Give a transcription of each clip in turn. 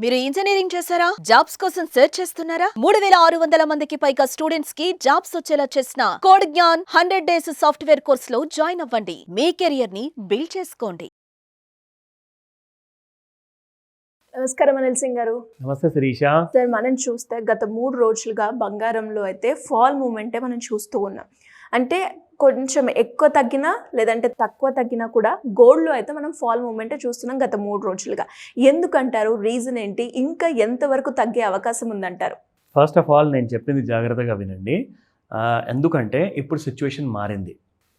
మీరు ఇంజనీరింగ్ చేశారా? జాబ్స్ కోసం సెర్చ్ చేస్తున్నారా? 3600 మందికి పైగా స్టూడెంట్స్ కి జాబ్స్ వచ్చేలా చేసిన code Gyan 100 days software course లో జాయిన్ అవ్వండి. మీ కెరియర్ ని బిల్డ్ చేసుకోండి. నమస్కారం అనిల్ సింగ్ గారు. నమస్తే శిరీష. సార్, మనం చూస్తే గత 3 రోజులుగా బంగారంలో అయితే ఫాల్ మూమెంటే మనం చూస్తూ ఉన్నాం. అంటే కొంచెం ఎక్కువ తగ్గినా లేదంటే తక్కువ తగ్గినా కూడా గోల్డ్లో అయితే మనం ఫాల్ మూమెంటే చూస్తున్నాం గత 3 రోజులుగా. ఎందుకంటారు? రీజన్ ఏంటి? ఇంకా ఎంతవరకు తగ్గే అవకాశం ఉందంటారు? ఫస్ట్ ఆఫ్ ఆల్ నేను చెప్పింది జాగ్రత్తగా వినండి. ఎందుకంటే ఇప్పుడు సిచ్యువేషన్ మారింది.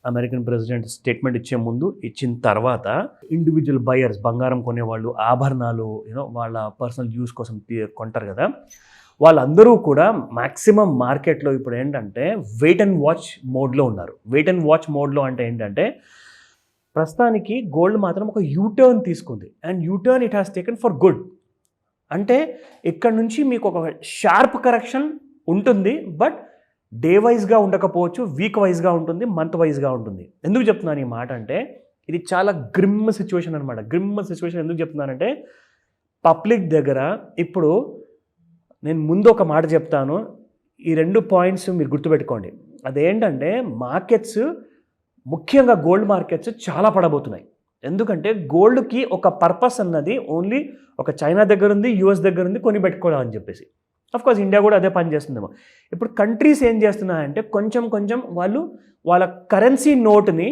అమెరికన్ ప్రెసిడెంట్ స్టేట్మెంట్ ఇచ్చే ముందు, ఇచ్చిన తర్వాత ఇండివిజువల్ బయర్స్, బంగారం కొనేవాళ్ళు, ఆభరణాలు వాళ్ళ పర్సనల్ యూస్ కోసం కొంటారు కదా, వాళ్ళందరూ కూడా మ్యాక్సిమం మార్కెట్లో ఇప్పుడు ఏంటంటే వెయిట్ అండ్ వాచ్ మోడ్లో ఉన్నారు. వెయిట్ అండ్ వాచ్ మోడ్లో అంటే ఏంటంటే ప్రస్తుతానికి గోల్డ్ మాత్రం ఒక యూటర్న్ తీసుకుంది. And U turn it has taken for good. అంటే ఇక్కడ నుంచి మీకు ఒక షార్ప్ కరెక్షన్ ఉంటుంది, బట్ డే వైజ్గా ఉండకపోవచ్చు, వీక్ వైజ్గా ఉంటుంది, మంత్ వైజ్గా ఉంటుంది. ఎందుకు చెప్తున్నాను ఈ మాట అంటే ఇది చాలా గ్రిమ్ సిచ్యువేషన్ అనమాట. గ్రిమ్ సిచ్యువేషన్ ఎందుకు చెప్తున్నానంటే పబ్లిక్ దగ్గర ఇప్పుడు నేను ముందు ఒక మాట చెప్తాను, ఈ 2 పాయింట్స్ మీరు గుర్తుపెట్టుకోండి. అదేంటంటే మార్కెట్స్, ముఖ్యంగా గోల్డ్ మార్కెట్స్ చాలా పడబోతున్నాయి. ఎందుకంటే గోల్డ్కి ఒక పర్పస్ అన్నది ఓన్లీ ఒక చైనా దగ్గర ఉంది, యూఎస్ దగ్గర ఉంది, కొని పెట్టుకోవడం అని చెప్పేసి. అఫ్కోర్స్ ఇండియా కూడా అదే పని చేస్తుందేమో. ఇప్పుడు కంట్రీస్ ఏం చేస్తున్నాయంటే కొంచెం కొంచెం వాళ్ళు వాళ్ళ కరెన్సీ నోట్ని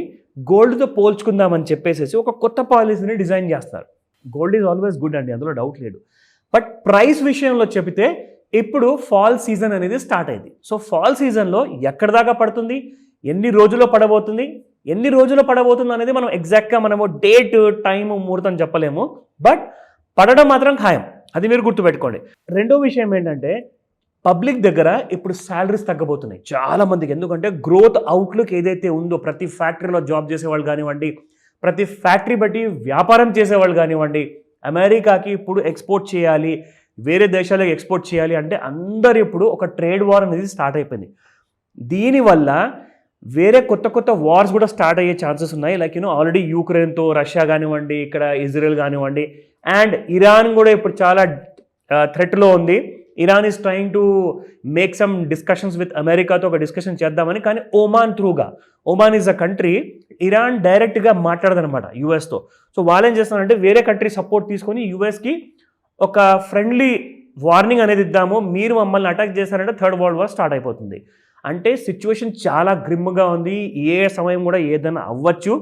గోల్డ్తో పోల్చుకుందామని చెప్పేసి ఒక కొత్త పాలసీని డిజైన్ చేస్తారు. గోల్డ్ ఈజ్ ఆల్వేస్ గుడ్ అండి, అందులో డౌట్ లేదు. బట్ ప్రైస్ విషయంలో చెబితే ఇప్పుడు ఫాల్ సీజన్ అనేది స్టార్ట్ అయింది. సో ఫాల్ సీజన్లో ఎక్కడి దాకా పడుతుంది, ఎన్ని రోజుల్లో పడబోతుంది అనేది మనం ఎగ్జాక్ట్గా మనము డేట్, టైం, ముహూర్తం చెప్పలేము. బట్ పడడం మాత్రం ఖాయం, అది మీరు గుర్తుపెట్టుకోండి. రెండో విషయం ఏంటంటే పబ్లిక్ దగ్గర ఇప్పుడు శాలరీస్ తగ్గబోతున్నాయి చాలామందికి. ఎందుకంటే గ్రోత్ అవుట్లుక్ ఏదైతే ఉందో, ప్రతి ఫ్యాక్టరీలో జాబ్ చేసేవాళ్ళు కానివ్వండి, ప్రతి ఫ్యాక్టరీ బట్టి వ్యాపారం చేసేవాళ్ళు కానివ్వండి, అమెరికాకి ఇప్పుడు ఎక్స్పోర్ట్ చేయాలి, వేరే దేశాలకు ఎక్స్పోర్ట్ చేయాలి అంటే అందరు ఇప్పుడు ఒక ట్రేడ్ వార్ అనేది స్టార్ట్ అయిపోయింది. దీనివల్ల వేరే కొత్త కొత్త వార్స్ కూడా స్టార్ట్ అయ్యే ఛాన్సెస్ ఉన్నాయి. లైక్ ఆల్రెడీ యూక్రెయిన్తో రష్యా కానివ్వండి, ఇక్కడ ఇజ్రాయెల్ కానివ్వండి, అండ్ ఇరాన్ కూడా ఇప్పుడు చాలా థ్రెట్లో ఉంది. Iran is trying to make some discussions with అమెరికాతో ఒక డిస్కషన్ చేద్దామని. కానీ ఓమాన్ త్రూగా, Oman is a country, Iran డైరెక్ట్గా మాట్లాడదనమాట యూఎస్తో. సో వాళ్ళు ఏం చేస్తున్నారంటే వేరే కంట్రీ సపోర్ట్ తీసుకొని యూఎస్కి ఒక ఫ్రెండ్లీ వార్నింగ్ అనేది ఇద్దాము, మీరు మమ్మల్ని అటాక్ చేశారంటే థర్డ్ వరల్డ్ వార్ స్టార్ట్ అయిపోతుంది. అంటే సిచ్యువేషన్ చాలా గ్రిమ్గా ఉంది. ఏ సమయం కూడా ఏదైనా అవ్వచ్చు,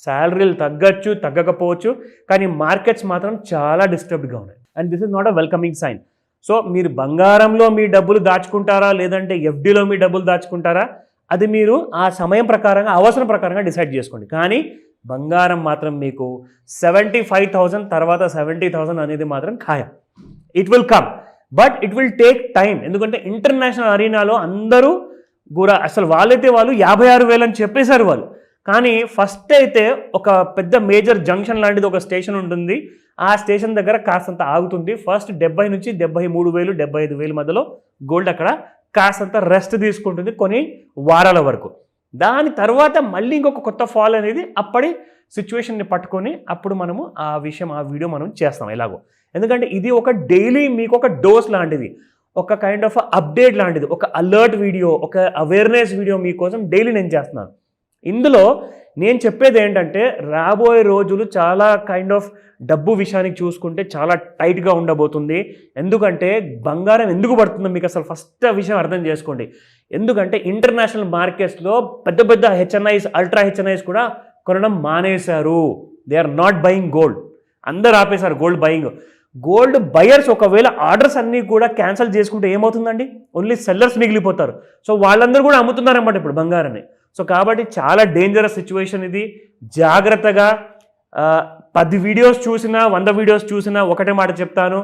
శాలరీలు తగ్గచ్చు, తగ్గకపోవచ్చు, కానీ మార్కెట్స్ మాత్రం చాలా డిస్టర్బ్డ్గా ఉన్నాయి. And this is not a welcoming sign. So మీరు బంగారంలో మీ డబ్బులు దాచుకుంటారా, లేదంటే ఎఫ్డీలో మీ డబ్బులు దాచుకుంటారా, అది మీరు ఆ సమయం ప్రకారంగా, అవసరం ప్రకారంగా డిసైడ్ చేసుకోండి. కానీ బంగారం మాత్రం మీకు 75,000 తర్వాత 70,000 అనేది మాత్రం ఖాయం. It will come, but it will take time. ఎందుకంటే ఇంటర్నేషనల్ అరీనాలో అందరూ కూడా అసలు వాళ్ళైతే వాళ్ళు 56,000 అని చెప్పేశారు వాళ్ళు. కానీ ఫస్ట్ అయితే ఒక పెద్ద మేజర్ జంక్షన్ లాంటిది ఒక స్టేషన్ ఉంటుంది, ఆ స్టేషన్ దగ్గర కాస్తంత ఆగుతుంది. ఫస్ట్ 70 నుంచి 73,000, 75,000 మధ్యలో గోల్డ్ అక్కడ కాస్తంత రెస్ట్ తీసుకుంటుంది కొన్ని వారాల వరకు. దాని తర్వాత మళ్ళీ ఇంకొక కొత్త ఫాల్ అనేది అప్పటి సిచ్యువేషన్ని పట్టుకొని అప్పుడు మనము ఆ వీడియో మనం చేస్తాం ఎలాగో. ఎందుకంటే ఇది ఒక డైలీ మీకు ఒక డోస్ లాంటిది, ఒక కైండ్ ఆఫ్ అప్డేట్ లాంటిది, ఒక అలర్ట్ వీడియో, ఒక అవేర్నెస్ వీడియో మీకోసం డైలీ నేను చేస్తున్నాను. ఇందులో నేను చెప్పేది ఏంటంటే రాబోయే రోజులు చాలా కైండ్ ఆఫ్ డబ్బు విషయానికి చూసుకుంటే చాలా టైట్గా ఉండబోతుంది. ఎందుకంటే బంగారం ఎందుకు పడుతుందో మీకు అసలు ఫస్ట్ విషయం అర్థం చేసుకోండి. ఎందుకంటే ఇంటర్నేషనల్ మార్కెట్స్లో పెద్ద పెద్ద హెచ్ఎన్ఐస్, అల్ట్రా హెచ్ఎన్ఐస్ కూడా కొనడం మానేశారు. They are not buying gold. అందరు ఆపేశారు గోల్డ్ బయింగ్. గోల్డ్ బయర్స్ ఒకవేళ ఆర్డర్స్ అన్నీ కూడా క్యాన్సిల్ చేసుకుంటే ఏమవుతుందండి? Only sellers మిగిలిపోతారు. సో వాళ్ళందరూ కూడా అమ్ముతున్నారన్నమాట ఇప్పుడు బంగారాన్ని. సో కాబట్టి చాలా డేంజరస్ సిచ్యువేషన్ ఇది. జాగ్రత్తగా 10 వీడియోస్ చూసినా, 100 వీడియోస్ చూసినా ఒకటే మాట చెప్తాను,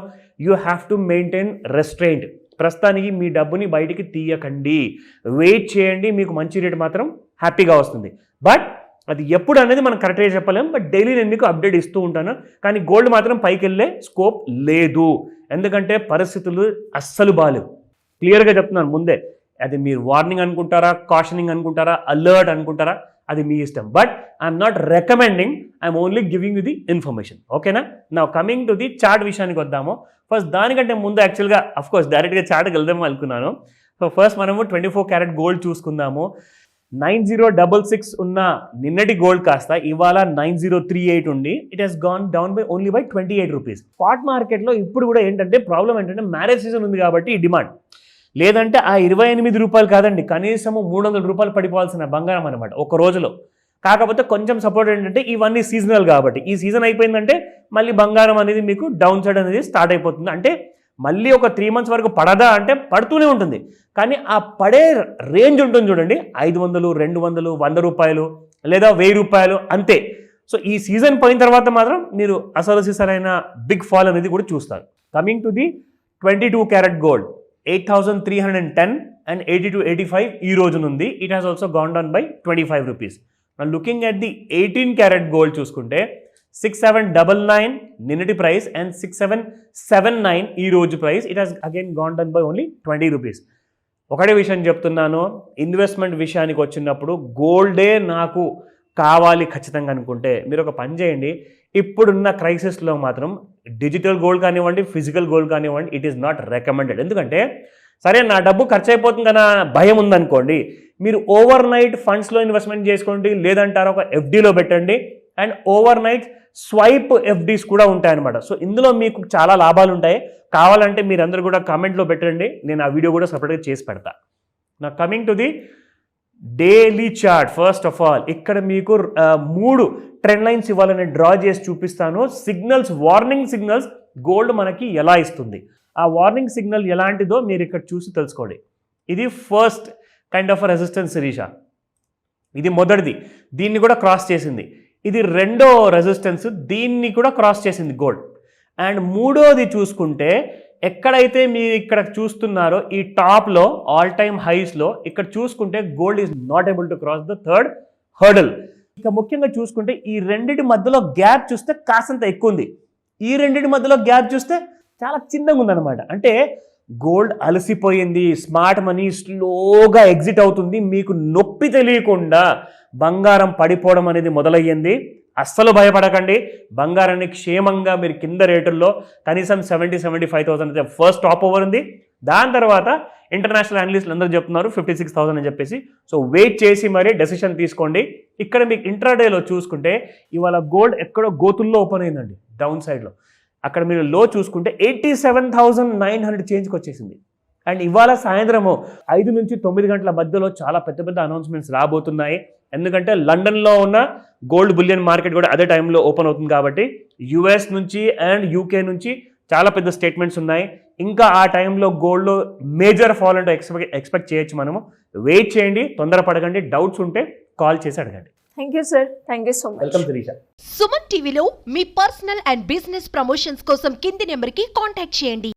యూ హ్యావ్ టు మెయింటైన్ రెస్ట్రెయింట్. ప్రస్తుతానికి మీ డబ్బుని బయటికి తీయకండి, వెయిట్ చేయండి, మీకు మంచి రేట్ మాత్రం హ్యాపీగా వస్తుంది. బట్ అది ఎప్పుడు అనేది మనం కరెక్ట్గా చెప్పలేం. బట్ డైలీ నేను మీకు అప్డేట్ ఇస్తూ ఉంటాను. కానీ గోల్డ్ మాత్రం పైకి వెళ్ళే స్కోప్ లేదు, ఎందుకంటే పరిస్థితులు అస్సలు బాలేవు. క్లియర్గా చెప్తున్నాను ముందే. అది మీరు వార్నింగ్ అనుకుంటారా, కాషనింగ్ అనుకుంటారా, అలర్ట్ అనుకుంటారా, అది మీ ఇష్టం. But I'm not recommending, I'm only giving you the information. ఓకేనా? నా కమింగ్ టు ది చార్ట్ విషయానికి వద్దాము. ఫస్ట్ దానికంటే ముందు యాక్చువల్గా అఫ్కోర్స్ డైరెక్ట్గా చార్ట్కి వెళ్దాం అనుకున్నాను. సో ఫస్ట్ మనము 24 క్యారెట్ గోల్డ్ చూసుకుందాము. 9066 ఉన్న నిన్నటి గోల్డ్ కాస్త ఇవాళ 9038 ఉండి it has gone down by only by 28 rupees. Spot మార్కెట్లో ఇప్పుడు కూడా ఏంటంటే ప్రాబ్లం ఏంటంటే మ్యారేజ్ సీజన్ ఉంది కాబట్టి ఈ డిమాండ్, లేదంటే ఆ 28 రూపాయలు కాదండి, కనీసము 300 రూపాయలు పడిపోవాల్సిన బంగారం అనమాట ఒక రోజులో. కాకపోతే కొంచెం సపోర్ట్ ఏంటంటే ఇవన్నీ సీజనల్ కాబట్టి, ఈ సీజన్ అయిపోయిందంటే మళ్ళీ బంగారం అనేది మీకు డౌన్ సైడ్ అనేది స్టార్ట్ అయిపోతుంది. అంటే మళ్ళీ ఒక 3 months వరకు పడదా అంటే పడుతూనే ఉంటుంది, కానీ ఆ పడే రేంజ్ ఉంటుంది చూడండి, 500, 200, 100 రూపాయలు లేదా 1000 రూపాయలు అంతే. సో ఈ సీజన్ పోయిన తర్వాత మాత్రం మీరు అసలు సరైన బిగ్ ఫాల్ అనేది కూడా చూస్తారు. Coming to the 22 carat gold 8310 and 8285 ఈ రోజు నుండి it has also gone down by 25 rupees. Looking at the 18 carat gold చూసుకుంటే 6799 నిన్నటి ప్రైస్ అండ్ 6779 ఈ రోజు price. It has again gone down by only 20 rupees. ఒకటే విషయం చెప్తున్నాను, ఇన్వెస్ట్మెంట్ విషయానికి వచ్చినప్పుడు గోల్డే నాకు కావాలి ఖచ్చితంగా అనుకుంటే మీరు ఒక పని చేయండి. ఇప్పుడున్న క్రైసిస్లో మాత్రం డిజిటల్ గోల్డ్ కానివ్వండి, ఫిజికల్ గోల్డ్ కానివ్వండి, ఇట్ ఈస్ నాట్ రికమెండెడ్. ఎందుకంటే సరే నా డబ్బు ఖర్చు అయిపోతుంది కదా భయం ఉందనుకోండి, మీరు ఓవర్ నైట్ ఫండ్స్లో ఇన్వెస్ట్మెంట్ చేసుకోండి, లేదంటారా ఒక ఎఫ్డీలో పెట్టండి. And over night swipe FDs కూడా ఉంటాయన్నమాట. సో ఇందులో మీకు చాలా లాభాలు ఉంటాయి. కావాలంటే మీరందరూ కూడా కామెంట్లో పెట్టండి, నేను ఆ వీడియో కూడా సపరేట్గా చేసి పెడతా. నా coming to the daily chart. First of all ఇక్కడ మీకు 3 ట్రెండ్ లైన్స్ ఇవ్వాలని డ్రా చేసి చూపిస్తాను. సిగ్నల్స్, వార్నింగ్ సిగ్నల్స్ గోల్డ్ మనకి ఎలా ఇస్తుంది, ఆ వార్నింగ్ సిగ్నల్ ఎలాంటిదో మీరు ఇక్కడ చూసి తెలుసుకోండి. ఇది first kind of resistance Shirisha, ఇది మొదటిది, దీన్ని కూడా క్రాస్ చేసింది. ఇది రెండో రెసిస్టెన్స్, దీన్ని కూడా క్రాస్ చేసింది గోల్డ్. అండ్ మూడోది చూసుకుంటే ఎక్కడైతే మీరు ఇక్కడ చూస్తున్నారో ఈ టాప్లో ఆల్ టైమ్ హైస్లో ఇక్కడ చూసుకుంటే gold is not able to cross the third hurdle. ఇక ముఖ్యంగా చూసుకుంటే ఈ రెండింటి మధ్యలో గ్యాప్ చూస్తే కాసంత ఎక్కువ ఉంది, ఈ రెండింటి మధ్యలో గ్యాప్ చూస్తే చాలా చిన్నగా ఉందన్నమాట. అంటే గోల్డ్ అలసిపోయింది, స్మార్ట్ మనీ స్లోగా ఎగ్జిట్ అవుతుంది, మీకు నొప్పి తెలియకుండా బంగారం పడిపోవడం అనేది మొదలయ్యింది. అస్సలు భయపడకండి, బంగారాన్ని క్షేమంగా మీరు కింద రేటుల్లో కనీసం 70,000-75,000 అయితే ఫస్ట్ టాప్ ఓవర్ ఉంది. దాని తర్వాత ఇంటర్నేషనల్ అనలిస్టులు అందరూ చెప్తున్నారు 56,000 అని చెప్పేసి. సో వెయిట్ చేసి మరీ డెసిషన్ తీసుకోండి. ఇక్కడ మీకు ఇంట్రాడేలో చూసుకుంటే ఇవాళ గోల్డ్ ఎక్కడో గోతుల్లో ఓపెన్ అయిందండి డౌన్ సైడ్లో. అక్కడ మీరు లో చూసుకుంటే 87,900 చేంజ్కి వచ్చేసింది. అండ్ ఇవాళ సాయంత్రము 5 నుంచి 9 గంటల మధ్యలో చాలా పెద్ద పెద్ద అనౌన్స్మెంట్స్ రాబోతున్నాయి. ఎందుకంటే లండన్లో ఉన్న గోల్డ్ బులియన్ మార్కెట్ కూడా అదే టైంలో ఓపెన్ అవుతుంది కాబట్టి యుఎస్ నుంచి అండ్ యూకే నుంచి చాలా పెద్ద స్టేట్మెంట్స్ ఉన్నాయి. ఇంకా ఆ టైంలో గోల్డ్లో మేజర్ ఫాల్ అంటే ఎక్స్పెక్ట్ చేయొచ్చు. మనము వెయిట్ చేయండి, తొందరపడకండి, డౌట్స్ ఉంటే కాల్ చేసి అడగండి. Thank you sir, thank you so much. Welcome Shirisha. Suman టీవీలో మీ పర్సనల్ అండ్ బిజినెస్ ప్రమోషన్స్ కోసం కింది నెంబర్కి కాంటాక్ట్ చేయండి.